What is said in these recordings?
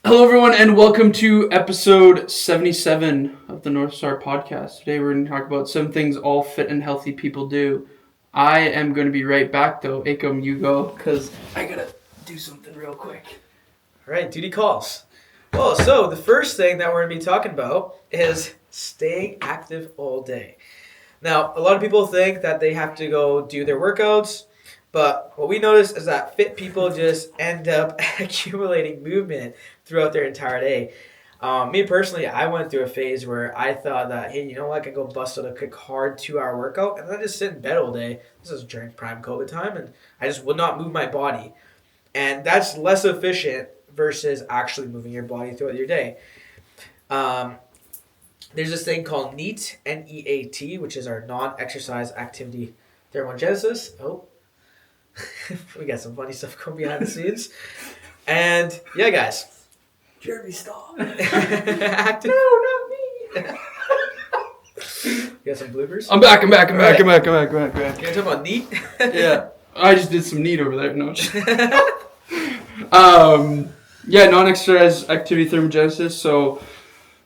Hello, everyone, and welcome to episode 77 of the Northstar Podcast. Today, we're going to talk about 7 things all fit and healthy people do. I am going to be right back, though. Akam, you go, because I got to do something real quick. All right, duty calls. Well, so the first thing that we're going to be talking about is staying active all day. Now, a lot of people think that they have to go do their workouts, but what we notice is that fit people just end up accumulating movement throughout their entire day. Me personally, I went through a phase where I thought that, hey, you know what, I can go bust out a quick hard 2-hour workout and then just sit in bed all day. This is during prime COVID time, and I just would not move my body. And that's less efficient versus actually moving your body throughout your day. There's this thing called NEAT, N-E-A-T, which is our non-exercise activity thermogenesis. Oh, we got some funny stuff going behind the scenes. And yeah, guys. Jeremy, stop. Active. No, not me. You got some bloopers? I'm back. Can I talk about NEAT? Yeah, I just did some neat over there. No. Non-exercise activity thermogenesis. So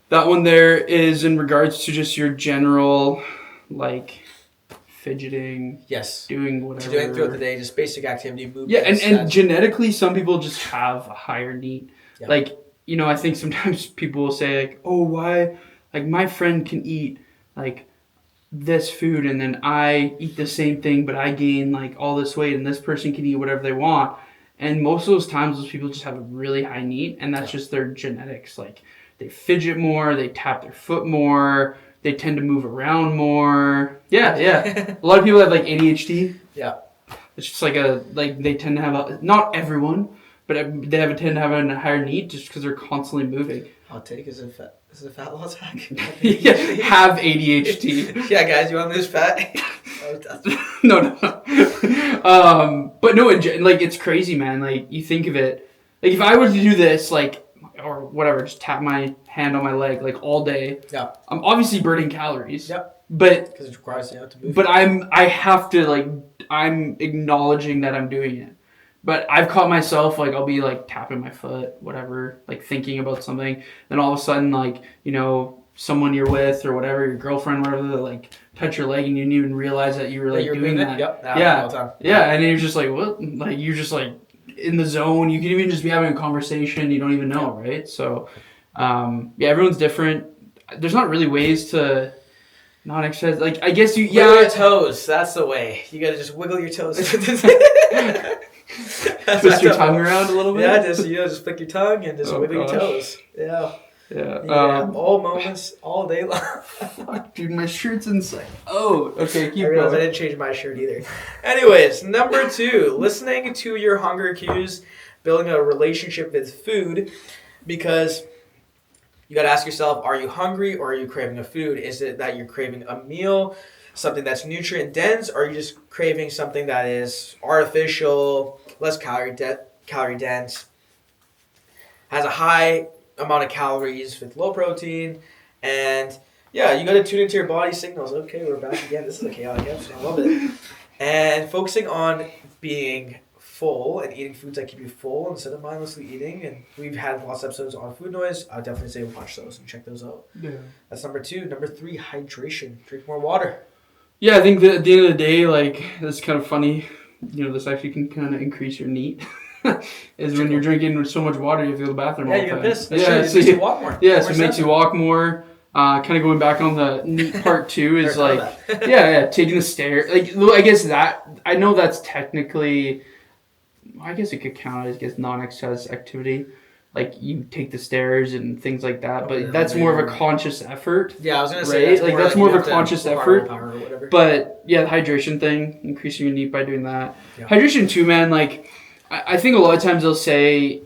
that one there is in regards to just your general, fidgeting. Yes. Doing whatever. Doing throughout the day, just basic activity, movement. Yeah, and genetically, some people just have a higher NEAT. Yeah. I think sometimes people will say, oh, why? My friend can eat, this food, and then I eat the same thing, but I gain, all this weight, and this person can eat whatever they want. And most of those times, those people just have a really high NEAT, and that's just their genetics. They fidget more, they tap their foot more, they tend to move around more. Yeah. A lot of people have, ADHD. Yeah. It's just they tend to have not everyone, but they tend to have a higher NEAT just because they're constantly moving. I'll take is it a fat loss hack? Yeah, have ADHD. Yeah, guys, you want to lose fat? No. But no, it's crazy, man. You think of it, if I were to do this, or whatever, just tap my hand on my leg, all day. Yeah. I'm obviously burning calories. Yep. But because it requires you to move. But I have to I'm acknowledging that I'm doing it. But I've caught myself, I'll be, tapping my foot, whatever, thinking about something. Then all of a sudden, someone you're with or whatever, your girlfriend, whatever, they, touch your leg and you didn't even realize that you were, doing that. Yep. Yeah. All the time. Yeah, and you're just what? You're just, in the zone. You can even just be having a conversation. You don't even know, right? So, everyone's different. There's not really ways to not exercise. I guess you... Wiggle your toes. That's the way. You got to just wiggle your toes. Twist your tongue around a little bit? Yeah, just flick your tongue and just wiggle your toes. Yeah. All moments, all day long. Fuck, dude, my shirt's inside. Oh, okay, keep going. I didn't change my shirt either. Anyways, number 2, listening to your hunger cues, building a relationship with food, because you got to ask yourself, are you hungry or are you craving a food? Is it that you're craving a meal, something that's nutrient dense, or are you just craving something that is artificial, less calorie dense, has a high amount of calories with low protein, and you got to tune into your body signals. Okay, we're back again. This is a chaotic episode. I love it. And focusing on being full and eating foods that keep you full instead of mindlessly eating. And we've had lots of episodes on food noise. I would definitely say watch those and check those out. Yeah. That's number 2. Number 3, hydration. Drink more water. Yeah, I think that at the end of the day, it's kind of funny. This actually can kind of increase your NEAT. Is when you're drinking so much water, you have to go to the bathroom all the time. Yeah, you get pissed. It makes you walk more. Yeah, so it makes you walk more. Kind of going back on the NEAT part 2 is taking the stairs. I guess that, I know that's technically, I guess it could count as non-exercise activity. You take the stairs and things like that, but that's more of a conscious effort. Yeah, I was going to say, right? That's more of a conscious effort. But yeah, the hydration thing, increasing your NEAT by doing that. Yeah. Hydration too, man, I think a lot of times they'll say,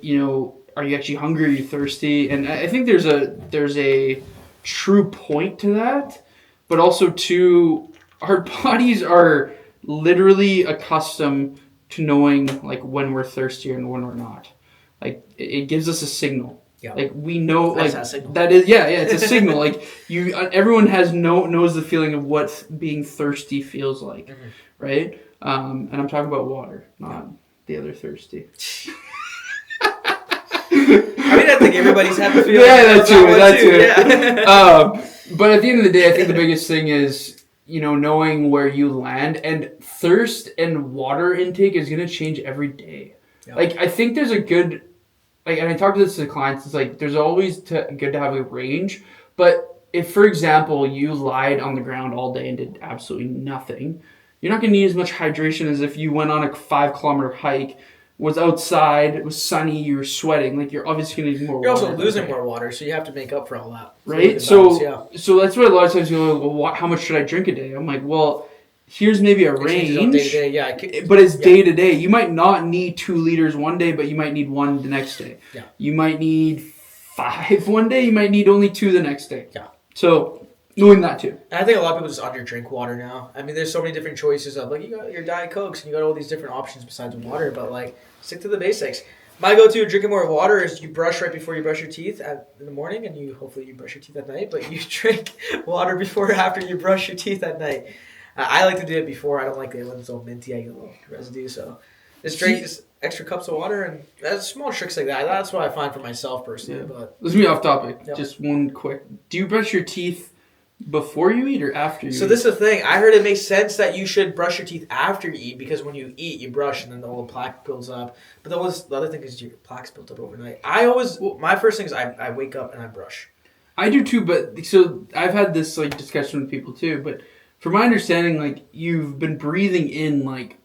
are you actually hungry? Are you thirsty? And I think there's a true point to that, but also too, our bodies are literally accustomed to knowing when we're thirsty and when we're not. It gives us a signal. Yeah. We know that is it's a signal. Everyone knows the feeling of what being thirsty feels like, right? And I'm talking about water, not the other thirsty. I mean, I think everybody's had the feeling. Yeah, that too. Yeah. But at the end of the day, I think the biggest thing is, knowing where you land, and thirst and water intake is going to change every day. Yep. Like, I think there's a good, and I talk to this to clients, it's like, there's always good to have a range, but if, for example, you lied on the ground all day and did absolutely nothing, you're not going to need as much hydration as if you went on a 5-kilometer hike, was outside, it was sunny, you were sweating. Like, you're obviously going to need more water. You're also losing more water, so you have to make up for all that. Right? So that's why a lot of times you're like, well, how much should I drink a day? I'm like, well, here's maybe a range. Day-to-day, yeah. But it's day-to-day. You might not need 2 liters one day, but you might need 1 the next day. Yeah. You might need 5 one day, you might need only 2 the next day. Yeah. So, knowing that too. And I think a lot of people just under-drink water now. I mean, there's so many different choices of, like, you got your Diet Cokes and you got all these different options besides water, but, like, stick to the basics. My go-to drinking more water is you brush right before you brush your teeth in the morning, and hopefully you brush your teeth at night, but you drink water before or after you brush your teeth at night. I like to do it before. I don't like it when it's all minty. I get a little residue, so just drink just extra cups of water, and that's small tricks like that. That's what I find for myself personally. Yeah. But let's be off topic. Yep. Just one quick. Do you brush your teeth before you eat or after you eat? So this is the thing. I heard it makes sense that you should brush your teeth after you eat, because when you eat, you brush and then the old plaque builds up. But the other thing is your plaque's built up overnight. My first thing is I wake up and I brush. I do too, but so I've had this like discussion with people too, but from my understanding, like, you've been breathing in like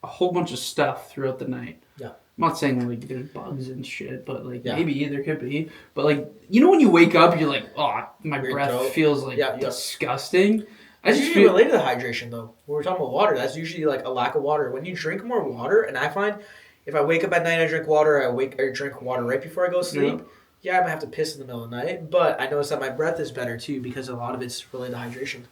a whole bunch of stuff throughout the night. Yeah. I'm not saying like there's bugs and shit, but like maybe there could be. But like, when you wake up, you're like, oh, my breath feels like disgusting. It's usually related to hydration though. When we're talking about water, that's usually like a lack of water. When you drink more water, and I find if I wake up at night, I drink water. I drink water right before I go to sleep. Yeah, I might have to piss in the middle of the night, but I notice that my breath is better too because a lot of it's related to hydration.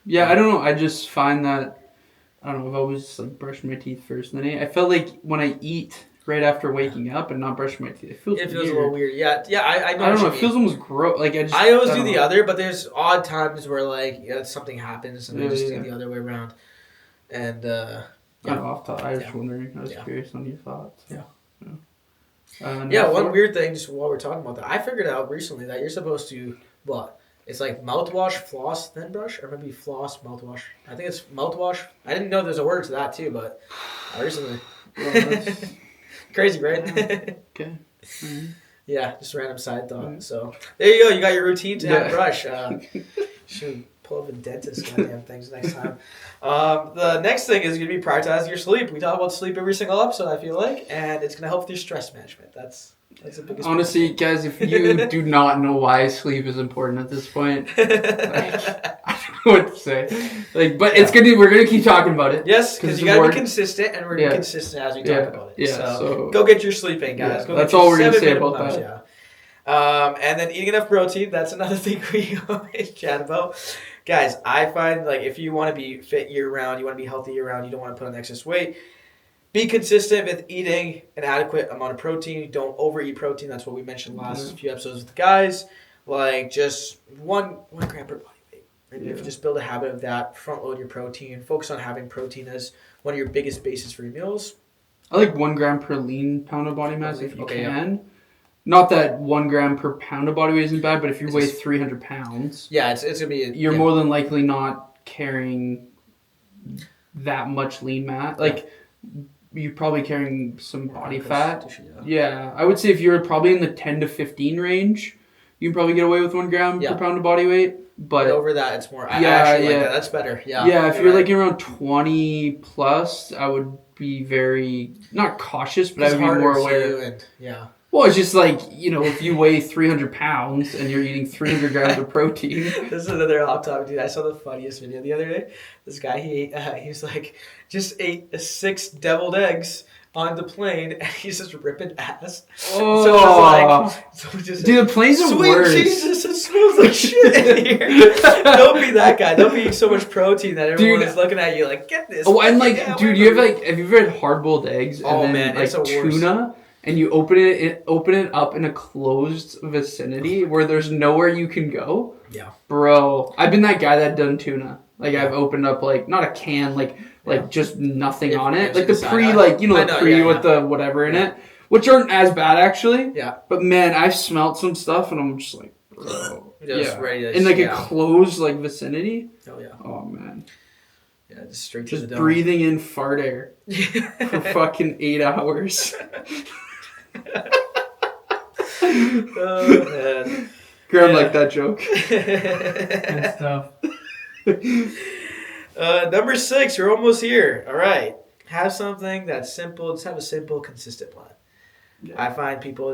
Yeah, I don't know. I just find that, I don't know, I've always like brushed my teeth first in the day. I felt like when I eat right after waking up and not brushing my teeth, it feels a little weird. Yeah, I know. I don't know. It feels almost gross. Like I always do the other, but there's odd times where like something happens and I just do the other way around. And I was wondering. I was curious on your thoughts. One weird thing, just while we're talking about that, I figured out recently that you're supposed to It's like mouthwash, floss, then brush, or maybe floss, mouthwash. I think it's mouthwash. I didn't know there's a word to that too, but I recently. Crazy, right? Okay. Mm-hmm. Yeah, just a random side thought. Mm-hmm. So there you go. You got your routine to have a brush. Should pull up a dentist goddamn things next time. The next thing is going to be prioritizing your sleep. We talk about sleep every single episode, I feel like, and it's going to help with your stress management. That's the biggest. Honestly, guys, if you do not know why sleep is important at this point, I don't know what to say. But we're gonna keep talking about it. Yes, because you gotta be consistent, and we're gonna be consistent as we talk about it. Yeah, so go get your sleep in, guys. That's all we're gonna say about that. And then eating enough protein. That's another thing we always chat about. Guys, I find like if you want to be fit year round, you want to be healthy year round, you don't want to put on excess weight. Be consistent with eating an adequate amount of protein. Don't overeat protein. That's what we mentioned last few episodes with the guys. Like just 1 gram per body weight. And if you just build a habit of that, front load your protein, focus on having protein as one of your biggest bases for your meals. I like 1 gram per lean pound of body mass if you can. Yeah. Not that 1 gram per pound of body weight isn't bad, but if you weigh 300 pounds, it's gonna be. You're more than likely not carrying that much lean mass. You're probably carrying some body fat. Yeah, I would say if you're probably in the 10 to 15 range, you can probably get away with 1 gram per pound of body weight. But over that, it's more. I actually like that. That's better. Yeah. Yeah, if you're like around 20 plus, I would be very not cautious, but I would be more aware. Well, it's just like, if you weigh 300 pounds and you're eating 300 grams of protein. This is another hot topic, dude. I saw the funniest video the other day. This guy, he was like, just ate 6 deviled eggs on the plane and he's just ripping ass. Oh. Dude, the planes are worse. Sweet Jesus, it smells like shit in here. Don't be that guy. Don't be eating so much protein that everyone is looking at you like, get this. Oh, and have you ever had hard-boiled eggs and then it's tuna? And you open it up in a closed vicinity where there's nowhere you can go. Yeah, bro, I've been that guy that done tuna. I've opened up not a can, just nothing on it, like the pre, with the whatever in it. which aren't as bad actually. Yeah. But man, I've smelt some stuff and I'm just like, bro. Just ready to, in like a closed like vicinity. Oh yeah. Oh man. Yeah, just straight just to the dome. breathing in fart air for fucking 8 hours. Oh man. Graham liked that joke. Good stuff. Number 6, we're almost here. All right. Have something that's simple. Just have a simple, consistent plan. Yeah. I find people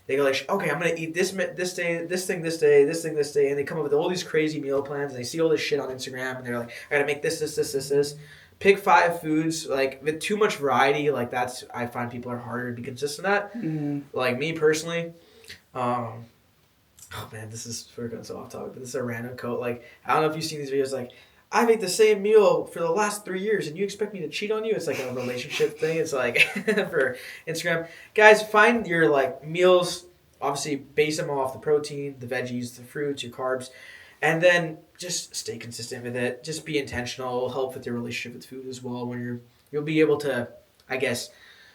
they go like, okay, I'm going to eat this day, this thing this day. And they come up with all these crazy meal plans and they see all this shit on Instagram and they're like, I got to make this. Pick 5 foods. Like with too much variety, like I find people are harder to be consistent at. Mm-hmm. Like me personally, oh man, we're going so off topic, but this is a random quote. Like, I don't know if you've seen these videos, like, I've ate the same meal for the last 3 years and you expect me to cheat on you? It's like a relationship thing. It's like for Instagram. Guys, find your like meals, obviously base them off the protein, the veggies, the fruits, your carbs, and then just stay consistent with it. Just be intentional. It'll help with your relationship with food as well when you'll be able to, I guess,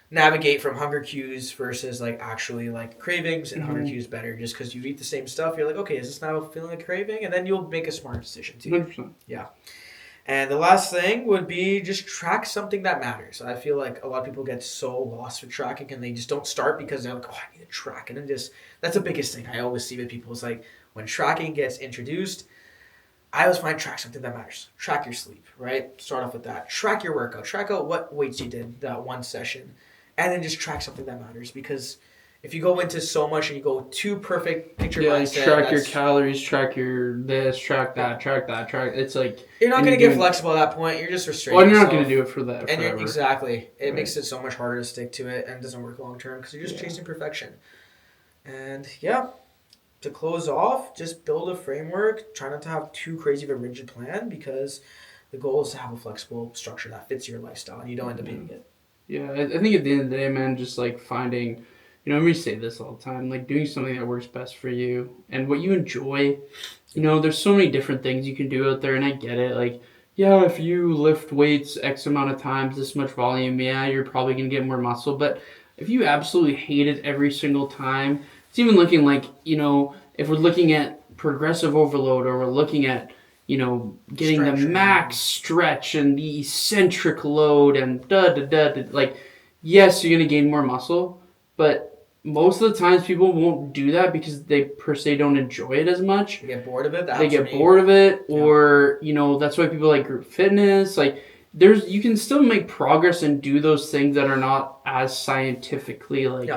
navigate from hunger cues versus like actually like cravings and hunger cues better. Just because you eat the same stuff, you're like, okay, is this now feeling like craving? And then you'll make a smart decision too. 100%. Yeah. And the last thing would be just track something that matters. I feel like a lot of people get so lost with tracking and they just don't start because they're like, oh, I need to track. And then that's the biggest thing I always see with people is like when tracking gets introduced, I always find track something that matters. Track your sleep, right? Start off with that. Track your workout. Track out what weights you did that one session. And then just track something that matters because if you go into so much and you go too perfect picture mindset, track your calories, track your this, track that. It's like you're not going to get flexible at that point. You're just restraining. Well, you're not going to do it for that. And exactly, it makes it so much harder to stick to it and it doesn't work long term because you're just chasing perfection. And to close off, just build a framework. Try not to have too crazy of a rigid plan because the goal is to have a flexible structure that fits your lifestyle and you don't end up being it. Yeah, I think at the end of the day, man, just like finding, we say this all the time, like doing something that works best for you and what you enjoy. There's so many different things you can do out there, and I get it. Like, yeah, if you lift weights X amount of times, this much volume, you're probably going to get more muscle. But if you absolutely hate it every single time, it's even looking like, if we're looking at progressive overload or we're looking at, getting the max stretch and the eccentric load and like, yes, you're going to gain more muscle, but most of the times people won't do that because they per se don't enjoy it as much. They get bored of it. Or, that's why people like group fitness. Like, you can still make progress and do those things that are not as scientifically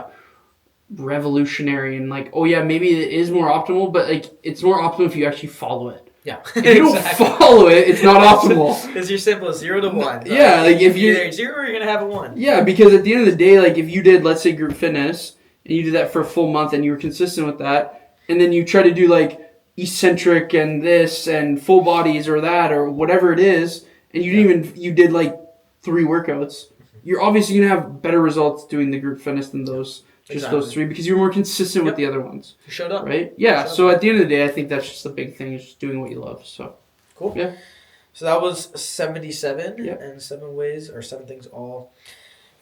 revolutionary and like, oh yeah, maybe it is more optimal, but like, it's more optimal if you actually follow it. Yeah. If you don't follow it, it's not optimal. It's your simple 0 to 1. Yeah, like if you're either 0 or you're gonna have a 1. Yeah, because at the end of the day, like if you did, let's say, group fitness, and you did that for a full month, and you were consistent with that, and then you try to do like eccentric and this and full bodies or that or whatever it is, and you did like 3 workouts, you're obviously gonna have better results doing the group fitness than those. Just those 3 because you're more consistent with the other ones. You showed up. Right? Yeah. So at the end of the day, I think that's just the big thing is just doing what you love. So cool. Yeah. So that was 77 and 7 ways or 7 things all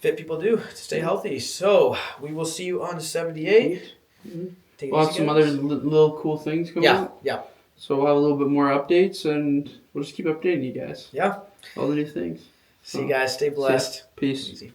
fit people do to stay healthy. So we will see you on 78. We'll have some other little cool things coming up. Yeah. So we'll have a little bit more updates and we'll just keep updating you guys. Yeah. All the new things. See you guys. Stay blessed. Peace. Easy.